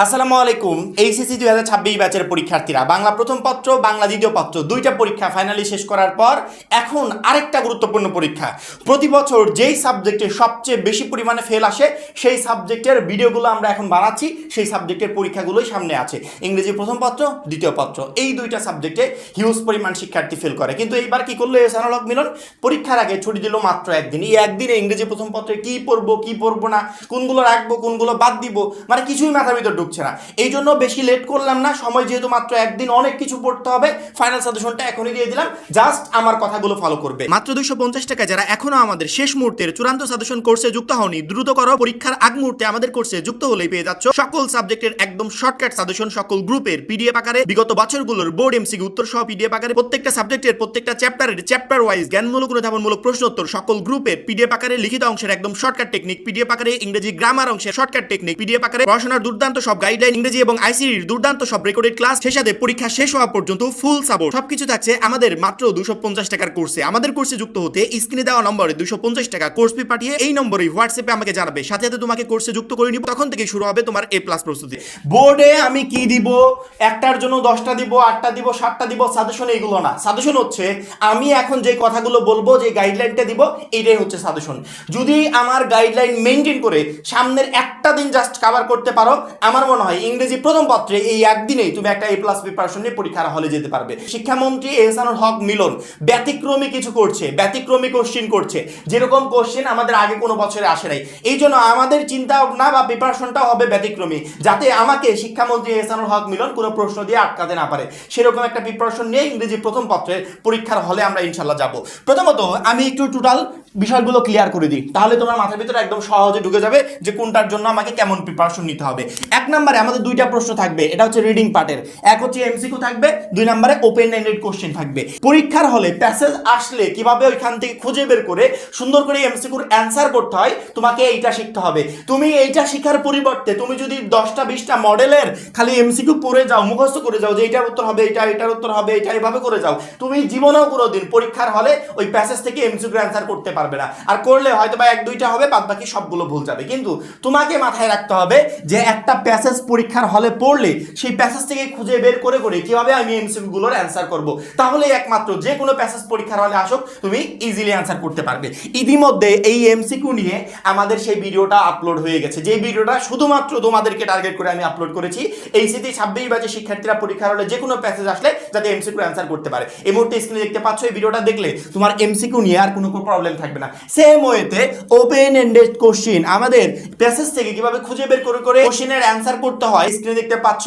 আসসালামু আলাইকুম। এইচএসসি 2026 ব্যাচের পরীক্ষার্থীরা বাংলা প্রথম পত্র বাংলা দ্বিতীয় পত্র দুইটা পরীক্ষা ফাইনালি শেষ করার পর এখন আরেকটা গুরুত্বপূর্ণ পরীক্ষা। প্রতি বছর যেই সাবজেক্টে সবচেয়ে বেশি পরিমাণে ফেল আসে সেই সাবজেক্টের ভিডিওগুলো আমরা এখন বানাচ্ছি, সেই সাবজেক্টের পরীক্ষাগুলোই সামনে আছে। ইংরেজি প্রথম পত্র দ্বিতীয় পত্র এই দুইটা সাবজেক্টে হিউজ পরিমাণ শিক্ষার্থী ফেল করে, কিন্তু এইবার কি করলো এহসানুল হক মিলন? পরীক্ষার আগে ছুটি দিল মাত্র একদিন। এই একদিনে ইংরেজি প্রথম পত্রে কি পড়বো কি পড়বো না, কোনগুলো রাখবো কোনগুলো বাদ দিব, মানে কিছুই মাথার ভিতর ঢুকছে না। এই জন্য বেশি লেট করলাম না, সময় যেহেতু মাত্র একদিন, অনেক কিছু পড়তে হবে। ফাইনাল সাজেশনটা এখনই দিয়ে দিলাম, জাস্ট আমার কথাগুলো ফলো করবে। মাত্র 250 টাকা যারা এখনো আমাদের শেষ মুহূর্তের চূড়ান্ত সাজেশন কোর্সে যুক্ত হওনি, দ্রুত করো। পরীক্ষার আগ মুহূর্তে আমাদের কোর্সে যুক্ত হলেই পেয়ে যাচ্ছ সকল সাবজেক্টের একদম শর্টকাট সাজেশন, সকল গ্রুপের পিডিএফ আকারে, বিগত বছরগুলোর বোর্ড এমসিকিউ উত্তর সহ পিডিএফ আকারে, প্রত্যেকটা সাবজেক্টের প্রত্যেকটা চ্যাপ্টারের চ্যাপ্টার ওয়াইজ জ্ঞানমূলক অনুধাবনমূলক প্রশ্ন উত্তর সকল গ্রুপের পিডিএফ আকারে, লিখিত অংশের একদম শর্টকাট টেকনিক পিডিএফ আকারে, ইংরেজি গ্রামার অংশের শর্টকাট টেকনিক পিডিএফ আকারে, পড়াশোনার দুর্দান্ত সব গাইডলাইন, ইংরেজি এবং আইসিটির দুর্দান্ত সব রেকর্ডেড ক্লাস, সেই সাথে পরীক্ষা শেষ হওয়া পর্যন্ত ফুল সাপোর্ট, সবকিছু থাকছে আমাদের মাত্র 250 টাকার কোর্সে। আমাদের কোর্সে যুক্ত হতে স্ক্রিনে দেওয়া নম্বরে 250 টাকা কোর্স ফি পাঠিয়ে এই নম্বরে হোয়াটসঅ্যাপে আমাকে জানাবে, সাথে সাথে তোমাকে কোর্সে যুক্ত করে নিব। তখন থেকে শুরু হবে তোমার A+ প্রস্তুতি। বোর্ডে আমি কি দিব, একটার জন্য 10টা দিব, 8টা দিব, 7টা দিব, সাজেশন এইগুলো না। সাজেশন হচ্ছে আমি এখন যে কথাগুলো বলবো, যে গাইডলাইনটা দিব, এইটাই হচ্ছে সাজেশন। যদি আমার গাইডলাইন মেনটেন করে সামনের একটা দিন জাস্ট কভার করতে পারো, আমার মনে হয় ইংরেজি প্রথম পত্রে এই একদিনেই তুমি একটা A+ প্রিপারেশন নিয়ে পরীক্ষার হলে যেতে পারবে। শিক্ষামন্ত্রী এহসানুল হক মিলন ব্যতিক্রমী কিছু করছে, ব্যতিক্রমী কোশ্চিন করছে, যেরকম কোশ্চিন আমাদের আগে কোনো বছরে আসে নাই। এই জন্য আমাদের চিন্তা ভাবনা বা প্রিপারেশনটাও হবে ব্যতিক্রমী, যাতে আমাকে শিক্ষামন্ত্রী এহসানুল হক মিলন কোনো প্রশ্ন দিয়ে আটকাতে না পারে। সেরকম একটা প্রিপারেশন নিয়ে ইংরেজি প্রথম পত্রের পরীক্ষার হলে আমরা ইনশাল্লাহ যাব। প্রথমত আমি একটু টোটাল বিষয়গুলো ক্লিয়ার করে দিই, তাহলে তোমার মাথার ভিতরে একদম সহজে ঢুকে যাবে যে কোনটার জন্য আমাকে কেমন প্রিপারেশন নিতে হবে। এক নম্বরে আমাদের দুইটা প্রশ্ন থাকবে, এটা হচ্ছে রিডিং পার্টের। এক হচ্ছে এমসিকিউ থাকবে, দুই নম্বরে ওপেন এন্ডেড কোশ্চেন থাকবে। পরীক্ষার হলে প্যাসেজ আসলে কিভাবে ওইখান থেকে খুঁজে বের করে সুন্দর করে এমসিকিউর অ্যান্সার করতে হয়, তোমাকে এইটা শিখতে হবে। তুমি এইটা শেখার পরিবর্তে তুমি যদি 10টা 20টা মডেলের খালি এমসিকিউ পড়ে যাও, মুখস্থ করে যাও যে এইটার উত্তর হবে এটা, এটার উত্তর হবে এটা, এইভাবে করে যাও, তুমি জীবনেও কোনোদিন পরীক্ষার হলে ওই প্যাসেজ থেকে এমসিকিউর অ্যান্সার করতে পারবে না। আর করলে হয়তো বা 1-2টা হবে, বাদ বাকি সবগুলো ভুল যাবে। কিন্তু তোমাকে মাথায় রাখতে হবে যে একটা প্যাসেজ পরীক্ষার হলে পড়লে সেই প্যাসেজ থেকে খুঁজে বের করে করে কিভাবে আমি এমসিকিউ গুলোর অ্যান্সার করব, তাহলে একমাত্র যে কোনো প্যাসেজ পরীক্ষার হলে আসুক তুমি ইজিলি অ্যান্সার করতে পারবে। ইতিমধ্যে এই এমসিকিউ নিয়ে আমাদের সেই ভিডিওটা আপলোড হয়ে গেছে, যে ভিডিওটা শুধুমাত্র তোমাদেরকে টার্গেট করে আমি আপলোড করেছি। এইচএসসি 26 ব্যাচের শিক্ষার্থীরা পরীক্ষার হলে যে কোনো প্যাসেজ আসলে যাতে এমসিকিউ অ্যান্সার করতে পারে। এই মুহূর্তে স্ক্রিনে দেখতে পাচ্ছ, এই ভিডিওটা দেখলে তোমার এমসিকিউ নিয়ে আর কোনো প্রবলেম থাকবে না। সেম ওয়েতে ওপেন এন্ডেড কোশ্চেন আমাদের প্যাসেজ থেকে কিভাবে খুঁজে বের করে করে কোশ্চেনের অ্যান্সার করতে হয়, স্ক্রিনে দেখতে পাচ্ছ।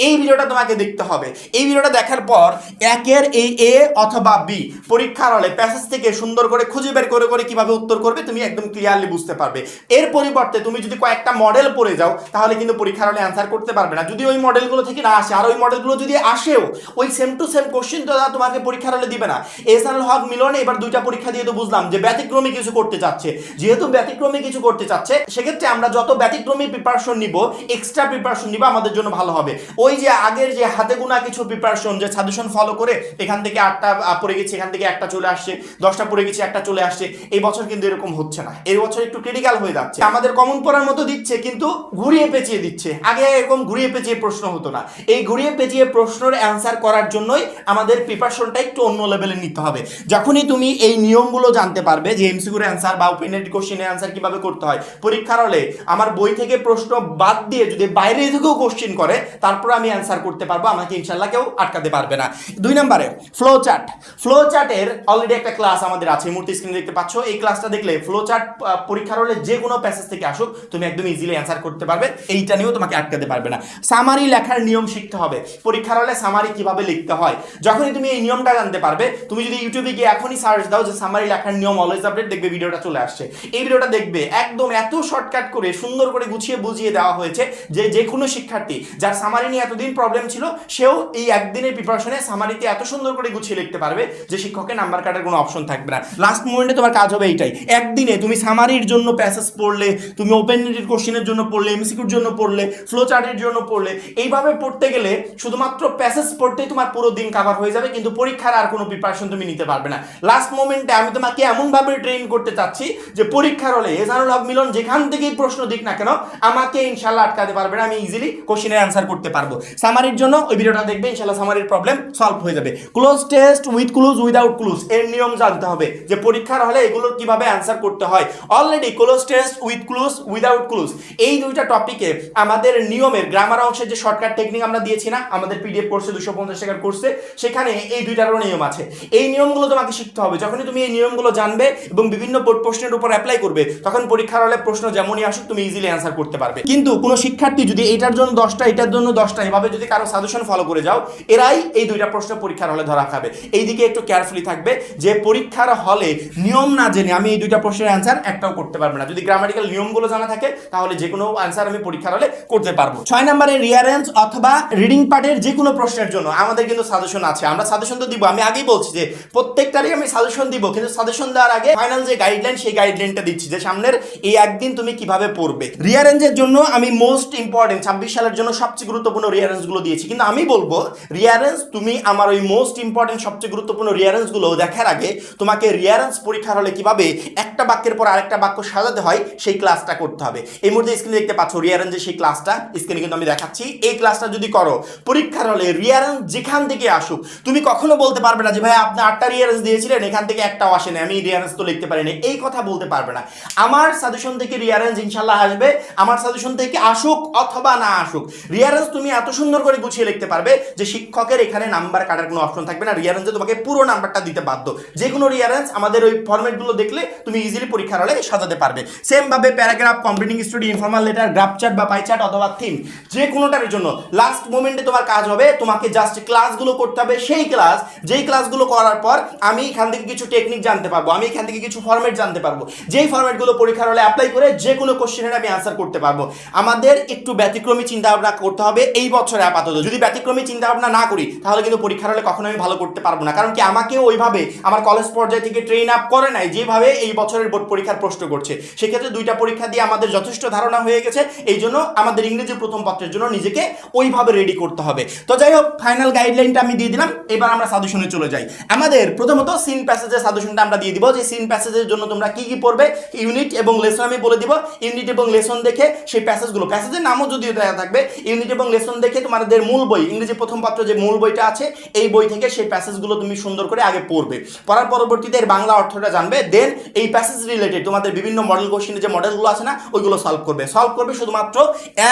এই ভিডিওটা তোমাকে দেখতে হবে। এই ভিডিওটা দেখার পর একের এই এ অথবা বি পরীক্ষার হলে প্যাসেজ থেকে সুন্দর করে খুঁজে বের করে করে কিভাবে উত্তর করবে তুমি একদম ক্লিয়ারলি বুঝতে পারবে। এর পরিবর্তে তুমি যদি কয়েকটা মডেল পড়ে যাও, তাহলে কিন্তু পরীক্ষার হলে অ্যান্সার করতে পারবে না। যদি ওই মডেলগুলো থেকে না আসে, আর ওই মডেলগুলো যদি আসেও, ওই সেম টু সেম কোশ্চেন তো তোমাকে পরীক্ষার হলে দিবে না। এহসানুল হক মিলনে এবার দুইটা পরীক্ষা দিয়ে তো বুঝলাম যে ব্যতিক্রমী কিছু করতে চাচ্ছে। যেহেতু ব্যতিক্রমী কিছু করতে চাচ্ছে, সেক্ষেত্রে আমরা যত ব্যতিক্রমী প্রিপারেশন নিব, এক্সট্রা প্রিপারেশন নিব, আমাদের জন্য ভালো হবে। ওই যে আগের যে হাতে গোনা কিছু প্রিপারেশন, যে সাজেশন ফলো করে এখান থেকে 8টা পড়ে গেছে, এখান থেকে একটা চলে আসছে, 10টা পড়ে গেছে একটা চলে আসছে, এই বছর কিন্তু এরকম হচ্ছে না। এই বছর একটু ক্রিটিক্যাল হয়ে যাচ্ছে। আমাদের কমন পড়ার মতো দিচ্ছে, কিন্তু ঘুরিয়ে পেঁচিয়ে দিচ্ছে। আগে এরকম ঘুরিয়ে পেঁচিয়ে প্রশ্ন হতো না। এই ঘুরিয়ে পেঁচিয়ে প্রশ্নের অ্যান্সার করার জন্যই আমাদের প্রিপারেশনটা একটু অন্য লেভেলে নিতে হবে। যখনই তুমি এই নিয়মগুলো জানতে পারবে যে এমসিকিউর অ্যান্সার বা ওপেন এন্ডেড কোশ্চেনের অ্যান্সার কিভাবে করতে হয়, পরীক্ষার হলে আমার বই থেকে প্রশ্ন বাদ দিয়ে যদি বাইরে থেকেও কোশ্চেন করে, তারপর আমি অ্যান্সার করতে পারবো, আমাকে ইনশাল্লাহ কেউ আটকাতে পারবে না। 2 নম্বরে ফ্লো চার্ট। ফ্লো চার্টের অলরেডি একটা ক্লাস আমাদের আছে, মূর্তি স্ক্রিনে দেখতে পাচ্ছ। এই ক্লাসটা দেখলে ফ্লো চার্ট পরীক্ষার হলে যে কোনো প্যাসেজ থেকে আসুক তুমি একদম ইজিলি অ্যান্সার করতে পারবে, এইটা নিয়েও তোমাকে আটকাতে পারবে না। সামারি লেখার নিয়ম শিখতে হবে। পরীক্ষার হলে সামারি কিভাবে লিখতে হয়, যখনই তুমি এই নিয়মটা জানতে পারবে, তুমি যদি ইউটিউবে গিয়ে এখনই সার্চ দাও যে সামারি লেখার নিয়ম অলওয়েজ আপডেট, দেখবে ভিডিওটা চলে আসছে। এই ভিডিওটা দেখবে, একদম এত শর্টকাট করে সুন্দর করে গুছিয়ে বুঝিয়ে দেওয়া হয়েছে যে যে কোনো শিক্ষার্থী যার সামারি নিয়ে এতদিন প্রবলেম ছিল, সেও এই একদিনের প্রিপারেশনে সামারিতে এত সুন্দর করে গুছিয়ে লিখতে পারবে যে শিক্ষকের নাম্বার কাটার কোনো অপশন থাকবে না। লাস্ট মোমেন্টে তোমার কাজ হবে এইটাই, একদিনে তুমি সামারির জন্য প্যাসেজ পড়লে, তুমি ওপেন এন্ডেড কোশ্চেনের জন্য পড়লে, এমসিকিউর জন্য পড়লে, ফ্লো চার্টের জন্য পড়লে, এইভাবে পড়তে গেলে শুধুমাত্র প্যাসেজ পড়তেই তোমার পুরো দিন কভার হয়ে যাবে, কিন্তু পরীক্ষার আর কোনো প্রিপারেশন তুমি নিতে পারবে না। লাস্ট মোমেন্টে আমি তোমাকে এমনভাবে ট্রেন করতে চাচ্ছি যে পরীক্ষার হলে এজানুল হক মিলন যেখান থেকেই প্রশ্ন দিক না কেন আমাকে ইনশাল্লাহ আটকাতে পারবে না, আমি ইজিলি কোশ্চেনের অ্যান্সার করতে পারবো। সামারির জন্য ওই ভিডিওটা দেখবে, ইনশাল্লাহ সামারির প্রবলেম সলভ হয়ে যাবে। Cloze test, with clues, without clues এর নিয়ম জানতে হবে যে পরীক্ষার হলে এগুলোর কিভাবে অ্যান্সার করতে হয়। Already cloze test, with clues, without clues এই দুইটা টপিকে আমাদের নিয়মের গ্রামার অংশের যে শর্টকাট টেকনিক আমরা দিয়েছি না আমাদের পিডিএফ কোর্সে 250 টাকার কোর্সে, সেখানে এই দুইটারও নিয়ম আছে। এই নিয়মগুলো তোমাকে শিখতে হবে। যখনই তুমি এই নিয়মগুলো জানবে এবং বিভিন্ন বোর্ড প্রশ্নের উপর অ্যাপ্লাই করবে তখন পরীক্ষার হলে প্রশ্ন যেমনই আসুক তুমি ইজিলি অ্যান্সার করতে পারবে। কিন্তু কোনো শিক্ষার্থী যদি এটার জন্য 10টা এটার জন্য 10টা এভাবে যদি কারো সাজেশন ফলো করে যাও, এরাই এই দুইটা প্রশ্ন পরীক্ষার হলে ধরা খাবে। এই দিকে একটু কেয়ারফুলি থাকবে যে পরীক্ষার হলে নিয়ম না জেনে আমি এই দুইটা প্রশ্নের অ্যান্সার একটাও করতে পারবো না। যদি গ্রামাটিক্যাল নিয়মগুলো জানা থাকে তাহলে যে কোনো অ্যান্সার আমি পরীক্ষার হলে করতে পারবো। 6 নম্বরে রিয়ারেঞ্জ অথবা রিডিং পার্টের যে কোনো প্রশ্নের জন্য আমাদের কিন্তু সাজেশন আছে। আমরা সাজেশন তো দিব, আমি আগেই বলছি যে প্রত্যেকটারই আমি সাজেশন দিব, কিন্তু সাজেশন দেওয়ার আগে ফাইনাল যে গাইডলাইন সেই গাইডলাইনটা দিচ্ছি যে সামনের এই একদিন তুমি কিভাবে পড়বে। রিয়ারেঞ্জের জন্য আমি মোস্ট ইম্পর্টেন্ট 26 সালের জন্য সবচেয়ে গুরুত্বপূর্ণ রিয়ারেঞ্জগুলো দিয়েছি, কিন্তু আমি বলবো রিয়ারেঞ্জ তুমি আমার ওই মোস্ট ইম্পর্টেন্ট সবচেয়ে গুরুত্বপূর্ণ রিয়ারেঞ্জগুলো দেখার আগে তোমাকে রিয়ারেঞ্জ পরীক্ষার হলে কিভাবে একটা বাক্যের পর আরেকটা বাক্য সাজাতে হয় সেই ক্লাসটা করতে হবে। এই মুহূর্তে স্ক্রিনে দেখতে পাচ্ছ রিয়ারেঞ্জের সেই ক্লাসটা, স্ক্রিনে কিন্তু আমি দেখাচ্ছি। এই ক্লাসটা যদি করো পরীক্ষার হলে রিয়ারেঞ্জ যেখান থেকে আসুক তুমি কখনো বলতে পারবে না যে ভাই আপনি 8টা রিয়ারেঞ্জ দিয়েছিলেন এখান থেকে একটাও আসেনি, আমি রিয়ারেঞ্জ তো লিখতে পারিনি, এই কথা বলতে পারবে না। আমার সাজেশন থেকে রিয়ারেঞ্জ ইনশাল্লাহ আসবে, আমার সাজেশন থেকে আসুক অথবা না আসুক রিয়ারেঞ্জ তুমি এত সুন্দর করে গুছিয়ে লিখতে পারবে যে শিক্ষকের এখানে নাম্বার কাটার কোনো অপশন থাকবে না। রিয়ারেঞ্জে তোমাকে পুরো নাম্বারটা দিতে বাধ্য। যে কোনো রিয়ারেঞ্জ আমাদের ওই ফরম্যাটগুলো দেখলে তুমি ইজিলি পরীক্ষার হলে সাজাতে পারবে। সেম ভাবে paragraph, completing story, informal letter, graph chart বা পাই চার্ট অথবা থিম যে কোনোটার জন্য লাস্ট মোমেন্টে তোমার কাজ হবে তোমাকে জাস্ট ক্লাসগুলো করতে হবে। সেই ক্লাস যেই ক্লাসগুলো করার পর আমি এখান থেকে কিছু টেকনিক জানতে পারবো, আমি এখান থেকে কিছু ফরম্যাট জানতে পারবো, যেই ফরম্যাটগুলো পরীক্ষার হলে অ্যাপ্লাই করে যে কোনো কোশ্চেনের আমি আনসার করতে পারবো। আমাদের একটু ব্যতিক্রমী চিন্তা ভাবনা করতে হবে এই বছরে আপাতত। যদি ব্যতিক্রমী চিন্তা ভাবনা না করি তাহলে কিন্তু পরীক্ষার হলে কখনো আমি ভালো করতে পারবো না, কারণ কি আমাকে ওইভাবে আমার কলেজ পর্যায় থেকে ট্রেন আপ করে নাই যেভাবে এই বছরের বোর্ড পরীক্ষার প্রশ্ন করছে। সেক্ষেত্রে দুইটা পরীক্ষা দিয়ে আমাদের যথেষ্ট ধারণা হয়ে গেছে, এই জন্য আমাদের ইংরেজি প্রথম পত্রের জন্য নিজেকে ওইভাবে রেডি করতে হবে। তো যাই হোক, ফাইনাল গাইডলাইনটা আমি দিয়ে দিলাম, এবার আমরা সাজেশনে চলে যাই। আমাদের প্রথমত সিন প্যাসেজের সাজেশনটা আমরা দিয়ে দিব যে সিন প্যাসেজের জন্য তোমরা কি কি পড়বে, ইউনিট এবং লেসন আমি বলে দিব। ইউনিট এবং লেসন দেখে সেই প্যাসেজগুলো, প্যাসেজের নামও যদিও দেওয়া থাকবে, ইউনিট এবং লেসন দেখে তোমাদের মূল বই ইংরেজি প্রথম পত্র যে মূল বইটা আছে এই বই থেকে সেই প্যাসেজগুলো তুমি সুন্দর করে আগে পড়বে। পড়ার পরবর্তীতে এর বাংলা অর্থটা জানবে, দেন এই প্যাসেজ রিলেটেড তোমাদের বিভিন্ন মডেল কোশ্চেনের যে মডেলগুলো আছে না ওইগুলো সলভ করবে শুধুমাত্র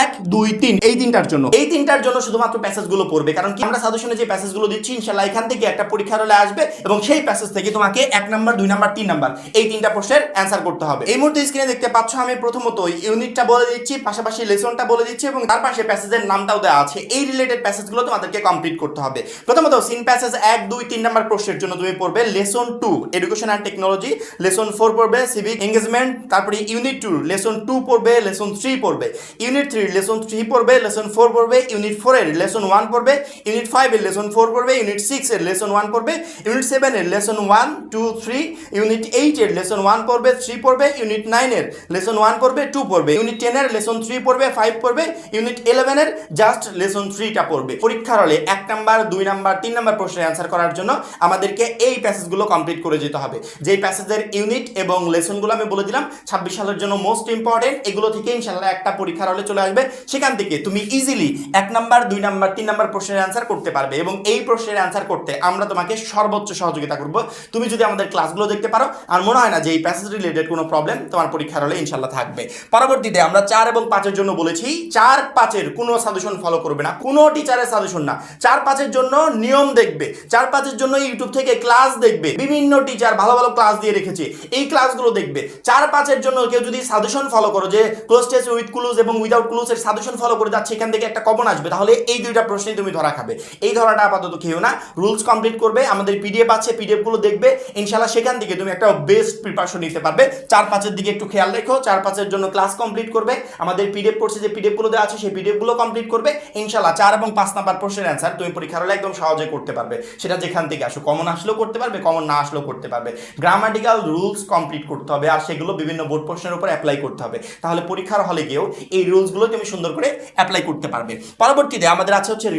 1, 2, 3 এই তিনটার জন্য। এই তিনটার জন্য শুধুমাত্র প্যাসেজগুলো পড়বে, কারণ কি আমরা সাজেশনে যে প্যাসেজগুলো দিচ্ছি ইনশাআল্লাহ এখান থেকে একটা পরীক্ষার হলে আসবে এবং সেই প্যাসেজ থেকে তোমাকে 1 নাম্বার, 2 নাম্বার, 3 নাম্বার এই তিনটা প্রশ্নের অ্যান্সার করতে হবে। এই মুহূর্তে স্ক্রিনে দেখতে পাচ্ছ আমি প্রথমত ইউনিটটা বলে দিচ্ছি, পাশাপাশি লেসনটা বলে দিচ্ছি এবং তার পাশে প্যাসেজের নামটাও দেওয়া আছে। এই রিলেটেড প্যাসেজগুলো তোমাদেরকে কমপ্লিট করতে হবে। প্রথমত সিন প্যাসেজ 1, 2, 3 নাম্বার প্রশ্নের জন্য তুমি পড়বে lesson 2 education and technology, lesson 4 পড়বে সিভিক এঙ্গেজমেন্ট, তারপরে ইউনিট 2 লেসন 2 পড়বে, লেসন 3 পড়বে, ইউনিট 3 লেসন 3 পড়বে, লেসন 4 পড়বে, ইউনিট 4 এর লেসন 1 পড়বে, ইউনিট 5 এর লেসন 4 পড়বে, ইউনিট 6 এর লেসন 1 পড়বে, ইউনিট 7 এর লেসন 1, 2, 3, ইউনিট 8 এর লেসন 1 পড়বে, 3 পড়বে, ইউনিট 9 এর লেসন 1 পড়বে, 2 পড়বে, ইউনিট 10 এর লেসন 3 পড়বে, 5 পড়বে, ইউনিট 11 এর জাস্ট লেসন 3টা পড়বে। পরীক্ষার হলে 1 নাম্বার, 2 নাম্বার, 3 নাম্বার প্রশ্নের অ্যান্সার করার জন্য আমাদেরকে এই প্যাসেজগুলো কমপ্লিট করে যেতে হবে। যেই প্যাসেজের ইউনিট এবং লেসনগুলো আমি বলে দিলাম 26 সালের জন্য মোস্ট ইম্পর্টেন্ট, এগুলো থেকে ইনশাআল্লাহ একটা পরীক্ষার হলে চলে আসবে। সেখান থেকে তুমি ইজিলি 1 নাম্বার, 2 নাম্বার, 3 নাম্বার প্রশ্নের অ্যান্সার করতে পারবে এবং এই প্রশ্নের অ্যান্সার করতে আমরা তোমাকে সর্বোচ্চ সহযোগিতা করব। তুমি যদি আমাদের ক্লাসগুলো দেখতে পারো, আর মনে হয় না যে এই প্যাসেজ রিলেটেড কোনো প্রবলেম তোমার পরীক্ষার হলে ইনশাআল্লাহ থাকবে। পরবর্তীতে আমরা 4 এবং 5 এর জন্য বলেছি 4, 5 এর কোনো সাজেশন ফলো করবে না, কোনো টিচারের সাজেশন না। 4, 5 এর জন্য নিয়ম দেখবে, 4, 5 এর জন্য ইউটিউব থেকে ক্লাস দেখবে, বিভিন্ন টিচার ভালো ভালো ক্লাস দিয়ে রেখেছে এই ক্লাসগুলো দেখবে। 4, 5 এর জন্য কেউ যদি সাজেশন ফলো করো যে ক্লোজ টেস্ট উইথ ক্লুজ এবং উইদাউট ক্লুজ এর সাজেশন ফলো করে যাচ্ছে এখান থেকে একটা কমন আসবে, তাহলে এই দুইটা প্রশ্নেই তুমি ধরা খাবে। এই ধরাটা আপাতত খেও না, রুলস কমপ্লিট করবে, আমাদের পিডিএফ আছে পিডিএফ গুলো দেখবে ইনশাআল্লাহ, সেখান থেকে তুমি একটা বেস্ট প্রিপারেশন নিতে পারবে। 4, 5 এর দিকে একটু খেয়াল রেখো, 4, 5 এর জন্য ক্লাস কমপ্লিট করবে, আমাদের পিডিএফ কোর্সে যে পিডিএফ গুলো দেওয়া আছে সেই পিডিএফ গুলো কমপ্লিট করবে ইনশাআল্লাহ। 4 এবং 5 নাম্বার প্রশ্নের অ্যান্সার তুমি পরীক্ষার হলে একদম সহজে করতে পারবে, সেটা যেখান থেকে আসো, কমন আসলেও করতে পারবে, কমন না আসলেও করতে পারবে। গ্রামাটিক্যাল রুলস কমপ্লিট করতে হবে আর সেগুলো বিভিন্ন বোর্ড প্রশ্নের উপর অ্যাপ্লাই করতে হবে, তাহলে পরীক্ষার হলে গিয়েও এই রুলসগুলো তুমি সুন্দর করে অ্যাপ্লাই করতে পারবে। পরবর্তীতে আমাদের আছে হচ্ছে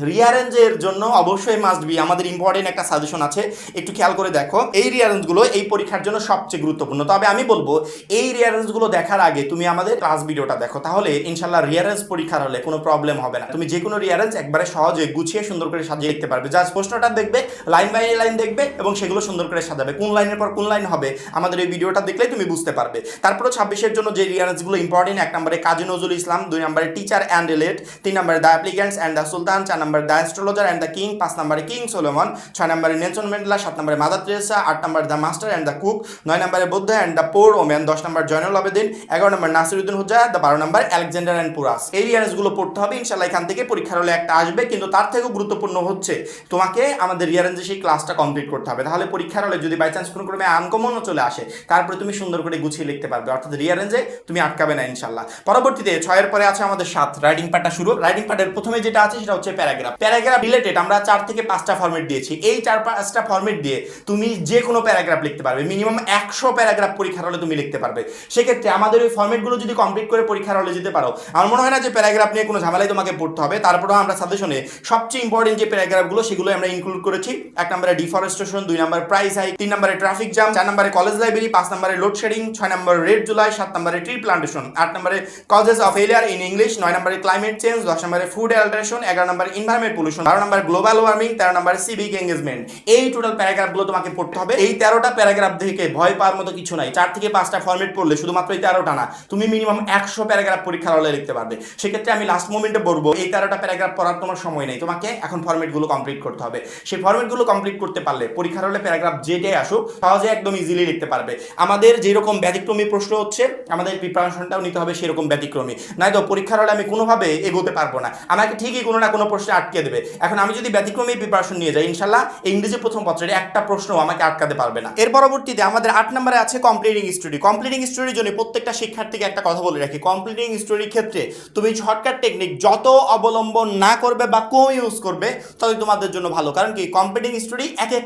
রিয়ারেঞ্জের জন্য অবশ্যই মাস্ট বি আমাদের ইম্পর্টেন্ট একটা সাজেশন আছে, একটু খেয়াল করে দেখো। এই রিয়ারেঞ্জগুলো এই পরীক্ষার জন্য সবচেয়ে গুরুত্বপূর্ণ। তবে আমি বলবো এই রিয়ারেন্সগুলো দেখার আগে তুমি আমাদের ক্লাস ভিডিওটা দেখো, তাহলে ইনশাল্লাহ রিয়ারেন্স পরীক্ষার হলে কোনো প্রবলেম হবে না। তুমি যে কোনো রিয়ারেন্স একবারে সহজে গুছিয়ে সুন্দর করে সাজিয়ে লিখতে পারবে। জাস্ট প্রশ্নটা দেখবে, লাইন বাই লাইন দেখবে এবং সেগুলো সুন্দর করে সাজাবে। কোন লাইনের পর কোন লাইন হবে আমাদের এই ভিডিওটা দেখলেই তুমি বুঝতে পারবে। তারপরে 26-এর জন্য যে রিয়ারেন্সগুলো ইম্পর্টেন্ট, 1 নম্বরে কাজী নজরুল ইসলাম, 2 নম্বরে টিচার অ্যান্ড রিলেট, 3 নম্বরে দ্য অ্যাপ্লিক্যান্টস অ্যান্ড দ্য সুলতান, 4 নম্বরে the astrologer and the king, 5 নম্বরে কিং সোলোমন, 6 নম্বরে নেলসন ম্যান্ডেলা, 7 নম্বরে মাদার তেরেসা, 8 নম্বরে the master and the cook, 9 নম্বরে Buddha and the poor woman, 10 number Zainul Abedin, 11 number Nasiruddin Hodja, 12 number Alexander and Porus. এই রিয়ারেন্সগুলো পড়তে হবে ইনশাল্লাহ। এখান থেকে পরীক্ষার হলে একটা আসবে, কিন্তু তার থেকেও গুরুত্বপূর্ণ হচ্ছে তোমাকে আমাদের রিয়ারেন্সে সেই ক্লাসটা কমপ্লিট করতে হবে। তাহলে পরীক্ষার হলে যদি বাই চান্স কোনো ক্রমে আনকমনও চলে আসে, তারপরে তুমি সুন্দর করে গুছিয়ে লিখতে পারবে, অর্থাৎ রিয়ারেন্সে তুমি আটকাবে না ইনশাল্লাহ। পরবর্তীতে 6-এর পরে আছে আমাদের 7 রাইটিং পার্টটা শুরু। রাইটিং পার্টের প্রথমে যেটা আছে সেটা হচ্ছে প্যারাগ্রাফ। প্যারাগ্রাফ রিলেটেড আমরা 4 থেকে 5টা ফরম্যাট দিয়েছি। এই 4-5টা ফরম্যাট দিয়ে তুমি যে কোনো প্যারাগ্রাফ লিখতে পারবে। মিনিমাম 100 প্যারাগ্রাফ পরীক্ষার হলে তুমি লিখতে পারবে। সেক্ষেত্রে আমাদের ওই ফরম্যাটগুলো যদি কমপ্লিট করে পরীক্ষার হলে যেতে পারো, আমার মনে হয় না যে প্যারাগ্রাফ নিয়ে কোনো ঝামেলাই তোমাকে পড়তে হবে। তারপরেও আমরা সাজেশনে সবচেয়ে ইম্পর্টেন্ট যে প্যারাগ্রাফগুলো সেগুলো আমরা ইনক্লুড করেছি। 1 নম্বরে ডিফরেস্টেশন, 2 নম্বরে প্রাইস হাইক, 3 নম্বরে ট্রাফিক জ্যাম, 4 নম্বরে কলেজ লাইব্রেরি, 5 নম্বরে লোডশেডিং, 6 নম্বরে রেড জুলাই, 7 নম্বরে ট্রি প্লান্টেশন, 8 নম্বরে causes of failure in English, 9 নম্বরে ক্লাইমেট চেঞ্জ, 10 নম্বরে ফুড অ্যালটারেশন, 11 নম্বরে এনভায়রনমেন্ট পলিউশন, 12 নম্বরে গ্লোবাল ওয়ার্মিং, 13 নম্বরে সিভিক এঙ্গেজমেন্ট। এই টোটাল প্যারাগ্রাফগুলো তোমাকে পড়তে হবে। এই 13টা প্যারাগ্রাফ দেখে ভয় পাওয়ার মতো কিছু নাই। 4 থেকে 5টা ফরম্যাট পড়লে শুধুমাত্র এই 13টা না, তুমি মিনিমাম 100 প্যারাগ্রাফ পরীক্ষার হলে লিখতে পারবে। সেক্ষেত্রে আমি লাস্ট মোমেন্টে বলবো এই 13টা প্যারাগ্রাফ পড়ার তোমার সময় নেই, তোমাকে এখন ফরম্যাটগুলো কমপ্লিট করতে হবে। সেই ফরম্যাটগুলো কমপ্লিট করতে পারলে পরীক্ষার হলে প্যারাগ্রাফ যেটাই আসুক সহজে একদম ইজিলি লিখতে পারবে। আমাদের যেরকম ব্যতিক্রমী প্রশ্ন হচ্ছে, আমাদের প্রিপারেশনটাও নিতে হবে সেরকম ব্যতিক্রমী, নাই তো পরীক্ষার হলে আমি কোনোভাবে এগোতে পারবো না। আমাকে ঠিকই কোনো না কোনো প্রশ্নে আটকে দেবে। এখন আমি যদি ব্যতিক্রমী প্রিপারেশন নিয়ে যাই, ইনশাল্লাহ ইংরেজি প্রথম পত্রের একটা প্রশ্ন আমাকে আটকাতে পারবে না। এর পরবর্তীতে আমাদের 8 নম্বরে আছে কমপ্লিটিং স্টোরি। কমপ্লিটিং স্টোরির জন্য প্রত্যেকটা শিক্ষার্থীকে একটা কথা বলে রাখি, কমপ্লিটিং স্টোরির ক্ষেত্রে তুমি শর্টকাট টেকনিক যত অবলম্বন না করবে বা কম ইউজ করবে ততই তোমাদের জন্য ভালো। কারণ কি কমপ্লিটিং স্টোরি এক এক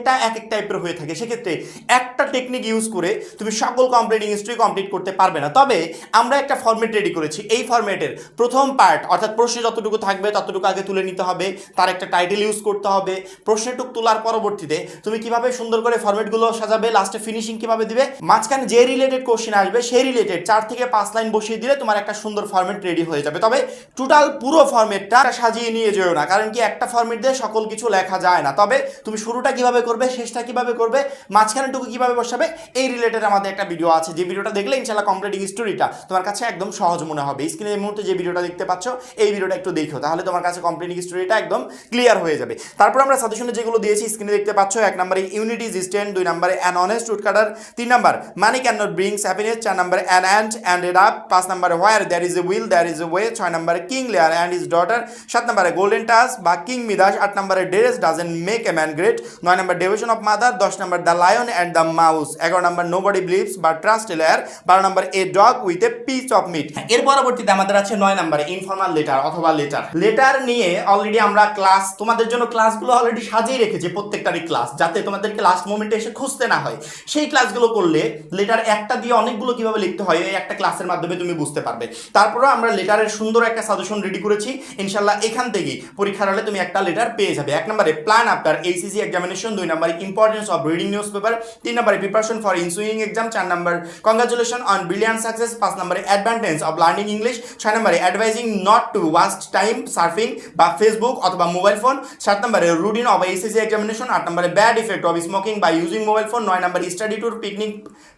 টাইপের হয়ে থাকে। সেক্ষেত্রে একটা টেকনিক ইউজ করে তুমি সকল কমপ্লিটিং স্টোরি কমপ্লিট করতে পারবে না। তবে আমরা একটা ফরম্যাট রেডি করেছি। এই ফরম্যাটের প্রথম পার্ট অর্থাৎ প্রশ্নে যতটুকু থাকবে ততটুকু আগে তুলে নিতে হবে, তার একটা টাইটেল ইউজ করতে হবে। প্রশ্নটুক তোলার পরবর্তীতে তুমি কিভাবে সুন্দর করে ফরম্যাটগুলো সাজাবে, লাস্টে ফিনিশিং কিভাবে দিবে, মাঝখানে যে রিলেটেড কোশ্চেন আসবে সেই রিলেটেড 4 থেকে 5 লাইন বসিয়ে দিলে তোমার একটা সুন্দর ফরম্যাট রেডি হয়ে যাবে। তবে টোটাল পুরো ফরম্যাটটা সাজিয়ে নিয়ে যেও না, কারণ কি একটা ফরম্যাট দিয়ে সকল কিছু লেখা যায় না। তবে তুমি শুরুটা কিভাবে করবে, শেষটা কিভাবে করবে, মাঝখানেটুকু কিভাবে বসাবে, এই রিলেটেড আমাদের একটা ভিডিও আছে। যে ভিডিওটা দেখলে ইনশাআল্লাহ কমপ্লিটিং স্টোরিটা তোমার কাছে একদম সহজ মনে হবে। স্ক্রিনে এই মুহূর্তে যে ভিডিওটা দেখতে পাচ্ছ এই ভিডিওটা একটু দেখো, তাহলে তোমার কাছে কমপ্লিটিং স্টোরিটা একদম ক্লিয়ার হয়ে যাবে। তারপর আমরা সাজেশনে যেগুলো দিয়েছি স্ক্রিনে দেখতে পাচ্ছ। 1 নম্বরে ইউনিটি ইজ স্ট্যান্ড, 2 নম্বরে an honest woodcutter, 3 number money can not brings happiness, 4 নম্বরে অ্যান অ্যান্ট অ্যান্ড এড আপ, 5 নম্বরে where there is a will there is a way, 6 নম্বরে king Lear and his daughter, 7 নম্বরে গোল্ডেন টাস বা king Midas, 8 নম্বরে dress doesn't make a man great, 9 number devotion of mother, 10 number the lion and the mouse, 11 number nobody believes বা trust a layer, 12 নম্বর a dog with a piece of meat. এর পরবর্তীতে আমাদের আছে 9 নম্বরে informal letter অথবা letter. Letter নিয়ে already আমরা ক্লাস তোমাদের জন্য ক্লাসগুলো অলরেডি সাজিয়ে রেখেছি, প্রত্যেকটারই ক্লাস, যাতে তোমাদেরকে লাস্ট মোমেন্টে এসে খুঁজতে না হয়। সেই ক্লাসগুলো করলে লেটার একটা দিয়ে অনেকগুলো কিভাবে লিখতে হয় এই একটা ক্লাসের মাধ্যমে তুমি বুঝতে পারবে। তারপরে আমরা লেটারের সুন্দর একটা সাজেশন রেডি করেছি, ইনশাল্লাহ এখান থেকেই পরীক্ষার হলে তুমি একটা লেটার পেয়ে যাবে। 1 নম্বরে প্ল্যান আফটার এইচএসসি এক্সামিনেশন, 2 নম্বরে importance of reading newspaper, 3 নম্বরে প্রিপারেশন ফর ইনসুইং এক্সাম, 4 নম্বর কংগ্রাচুলেশন অন ব্রিলিয়ান্ট সাকসেস, 5 নম্বরে অ্যাডভান্টেজ অফ লার্নিং ইংলিশ, 6 নম্বরে advising not to waste time surfing বা ফেসবুক অথবা মোবাইল ফোন, 7 নম্বরে রুটিন অফ এইচএসসি এক্সামিনেশন, 8 নম্বরে bad effect of smoking by using mobile phone, 9 নম্বরে study tour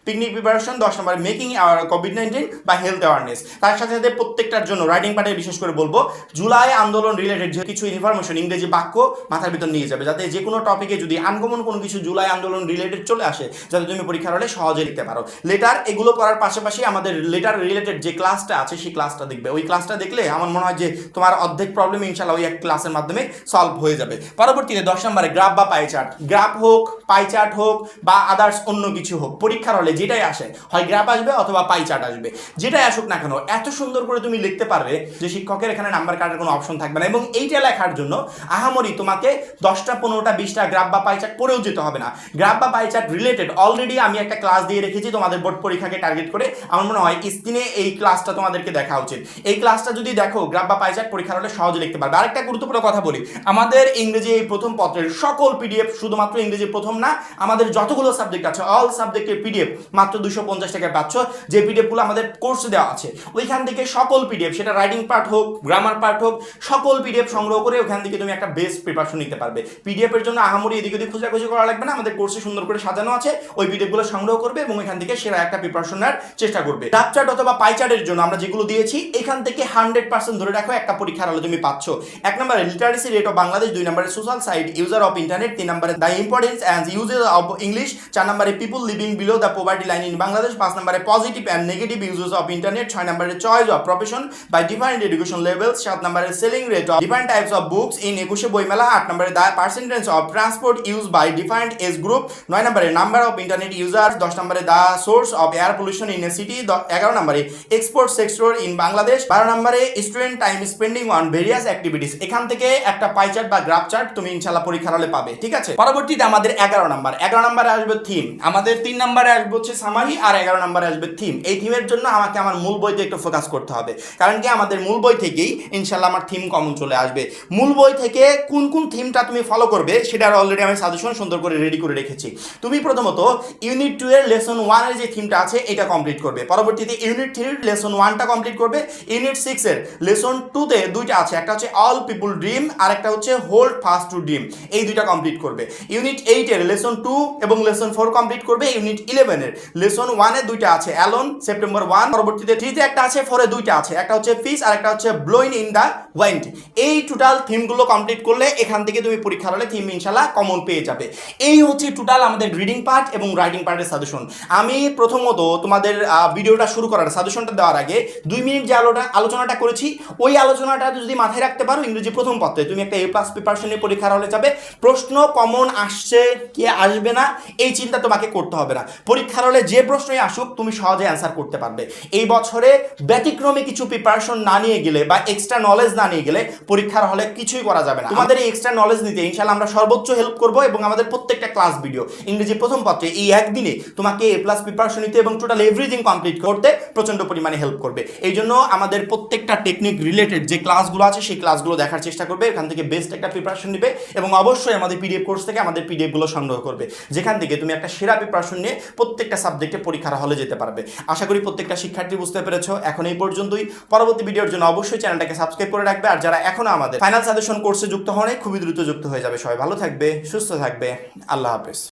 picnic preparation, 10 নম্বরে making কোভিড-19 বা হেলথ অ্যাওয়ারনেস। তার সাথে সাথে প্রত্যেকটার জন্য রাইটিং পার্টে বিশেষ করে বলবো জুলাই আন্দোলন রিলেটেড যে কিছু ইনফরমেশন ইংরেজি বাক্য মাথার ভিতর নিয়ে যাবে, যাতে যে কোনো টপিকে যদি আনকমন কোনো কিছু জুলাই আন্দোলন রিলেটেড চলে আসে যাতে তুমি পরীক্ষার হলে সহজে লিখতে পারো। লেটার এগুলো করার পাশাপাশি আমাদের লেটার রিলেটেড যে ক্লাসটা আছে সেই ক্লাসটা দেখবে। ওই ক্লাসটা দেখলে আমার মনে হয় যে তোমার অর্ধেক প্রবলেম ইনশাআল্লাহ ওই এক ক্লাসের মাধ্যমে সলভ হয়ে যাবে। পরবর্তীতে 10 নম্বরে গ্রাফ বা পাই চার্ট। গ্রাফ হোক, পাই চার্ট হোক বা আদার্স অন্য কিছু হোক, পরীক্ষার হলে যেটাই আসে হয় গ্রাফ আসবে অথবা পাই চার্ট আসবে, যেটাই আসুক না কেন এত সুন্দর করে তুমি লিখতে পারবে যে শিক্ষকের এখানে নাম্বার কাটার কোনো অপশন থাকবে না। এবং এইটা লেখার জন্য আহামরি তোমাকে 10টা 15টা 20টা গ্রাফ বা পাই চার্ট পড়েও যেতে হবে না। গ্রাফ বা পাই চার্ট রিলেটেড অলরেডি আমি একটা ক্লাস দিয়ে রেখেছি তোমাদের বোর্ড পরীক্ষাকে টার্গেট করে। আমার মনে হয় স্ক্রিনে এই ক্লাসটা তোমাদেরকে দেখা উচিত। এই ক্লাসটা যদি দেখো গ্রাফ বা পাই চার্ট পরীক্ষার হলে সহজে লিখতে পারবে। আরেকটা গুরুত্বপূর্ণ কথা বলি, আমাদের ইংরেজি এই প্রথম পত্রের সকল পিডিএফ, শুধুমাত্র ইংরেজি প্রথম না, আমাদের যতগুলো সাবজেক্ট আছে অল সাবজেক্টের পিডিএফ মাত্র 250 টাকায় পাচ্ছ, যে পিডিএফগুলো আমাদের কোর্সে দেওয়া আছে। ওইখান থেকে সকল পিডিএফ, সেটা রাইটিং পার্ট হোক, গ্রামার পার্ট হোক, সকল পিডিএফ সংগ্রহ করে ওখান থেকে তুমি একটা বেস্ট প্রিপারেশন নিতে পারবে। পিডিএফ এর জন্য আহামরি এদিক ওদিক খোঁজাখুঁজি করা লাগবে না, আমাদের কোর্সে সুন্দর করে সাজানো আছে। ওই পিডিএফগুলো সংগ্রহ করবে এবং এখান থেকে সেরা একটা প্রিপারেশন নেওয়ার চেষ্টা করবে। গ্রাফ চার্ট অথবা পাই চার্টের জন্য আমরা যেগুলো দিয়েছি এখান থেকে 100% ধরে রাখো একটা পরীক্ষার হলে তুমি পাচ্ছ। 1 নম্বরে লিটারেসি রেট অফ বাংলাদেশ, 2 নম্বরে social site user of internet, 3 নম্বরে the importance and uses of English, 4 নম্বরে people living below the poverty line in Bangladesh, 5 নম্বরে positive and negative uses of internet, 6 নম্বরে choice of profession by different education levels, 7 নম্বরে selling rate of different types of books in 21 বইমেলা, 8 নম্বরে the percentage of transport use by different age group, 9 নম্বরে number of internet user, 10 নম্বরে the source of air pollution in a city, 11 নম্বরে export sector in Bangladesh, 12 নম্বরে student time spending on various activities. এখান থেকে একটা pie chart বা graph chart তুমি ইনশাআল্লাহ পরীক্ষার হলে পাবে, ঠিক আছে। পরবর্তীতে আমাদের 11 নম্বরে আসবে থিম। আমাদের 3 নম্বরে আসবে হচ্ছে সামারি, আর 11 নম্বরে আসবে থিম। এই থিমের জন্য আমাকে আমার মূল বইতে একটু ফোকাস করতে হবে, কারণ কি আমাদের মূল বই থেকেই ইনশাআল্লাহ আমার থিম কমন চলে আসবে। মূল বই থেকে কোন কোন থিমটা তুমি ফলো করবে সেটা অলরেডি আমি সাজেশন সুন্দর করে রেডি করে রেখেছি। তুমি প্রথমত ইউনিট 2 এর লেসন 1 এর যে থিমটা আছে এটা কমপ্লিট করবে, পরবর্তীতে ইউনিট 3 এর লেসন 1টা কমপ্লিট করবে, ইউনিট 6 এর লেসন 2 তে দুইটা আছে, একটা হচ্ছে অল পিপল ড্রিম আর একটা হচ্ছে হোল্ড ফাস্ট টু ড্রিম, এই দুইটা কমপ্লিট করবে। ইউনিট 8 এর লেসন 2 এবং লেসন 4 কমপ্লিট করবে। ইউনিট 11 এর লেসন 1 এ দুইটা আছে অ্যালোন সেপ্টেম্বর 1, পরবর্তীতে 3 তে একটা আছে, 4 এ দুইটা আছে, একটা হচ্ছে ফিস আর একটা হচ্ছে ব্লোইং ইন দা ওয়াইন্ড। এই টোটাল থিমগুলো কমপ্লিট করলে এখান থেকে তুমি পরীক্ষার হলে থিম ইনশাআল্লাহ কমন পেয়ে যাবে। এই হচ্ছে টোটাল আমাদের রিডিং পার্ট এবং রাইটিং পার্টের সাজেশন। আমি প্রথমত তোমাদের ভিডিওটা শুরু করার সাজেশনটা দেওয়ার আগে 2 মিনিট যে আলোচনাটা করেছি ওই আলোচনাটা যদি মাথায় রাখতে পারো, ইংরেজি প্রথম পত্রে তুমি একটা A+ প্রিপারেশন নিয়ে পরীক্ষার হলে যাবে। প্রশ্ন কমন আসছে কি আসবে না এই চিন্তা তোমাকে করতে হবে না, পরীক্ষার হলে যে প্রশ্নই আসুক তুমি সহজে অ্যান্সার করতে পারবে। এই বছরে ব্যতিক্রমী কিছু প্রিপারেশন না নিয়ে গেলে বা এক্সট্রা নলেজ না নিয়ে গেলে পরীক্ষার হলে কিছুই করা যাবে না। তোমাদের এই এক্সট্রা নলেজ নিতে ইনশাআল্লাহ আমরা সর্বোচ্চ হেল্প করব এবং আমাদের প্রত্যেকটা ক্লাস ভিডিও ইংরেজি প্রথম পত্রে এই একদিনে তোমাকে A+ প্রিপারেশন নিতে এবং টোটাল এভরিথিং কমপ্লিট করতে প্রচন্ড পরিমাণে হেল্প করবে। এই জন্য আমাদের প্রত্যেকটা টেকনিক রিলেটেড যে ক্লাসগুলো আছে সেই ক্লাসগুলো দেখার চেষ্টা করবে, এখান থেকে বেস্ট একটা প্রিপারেশন নেবে এবং অবশ্যই আমাদের পিডিএফ কোর্স থেকে আমাদের পিডিএফগুলো সংগ্রহ করবে, যেখান থেকে তুমি একটা সেরা প্রিপারেশন নিয়ে প্রত্যেকটা সাবজেক্টে পরীক্ষার হলে যেতে পারবে। আশা করি প্রত্যেকটা শিক্ষার্থী বুঝতে পেরেছো। এখন এই পর্যন্তই, পরবর্তী ভিডিওর জন্য অবশ্যই চ্যানেলটাকে সাবস্ক্রাইব করে রাখবে। আর যারা এখনো আমাদের ফাইনাল সাজেশন কোর্সে যুক্ত হন খুবই দ্রুত যুক্ত হয়ে যাবে। সবাই ভালো থাকবে, সুস্থ থাকবে, আল্লাহ হাফেজ।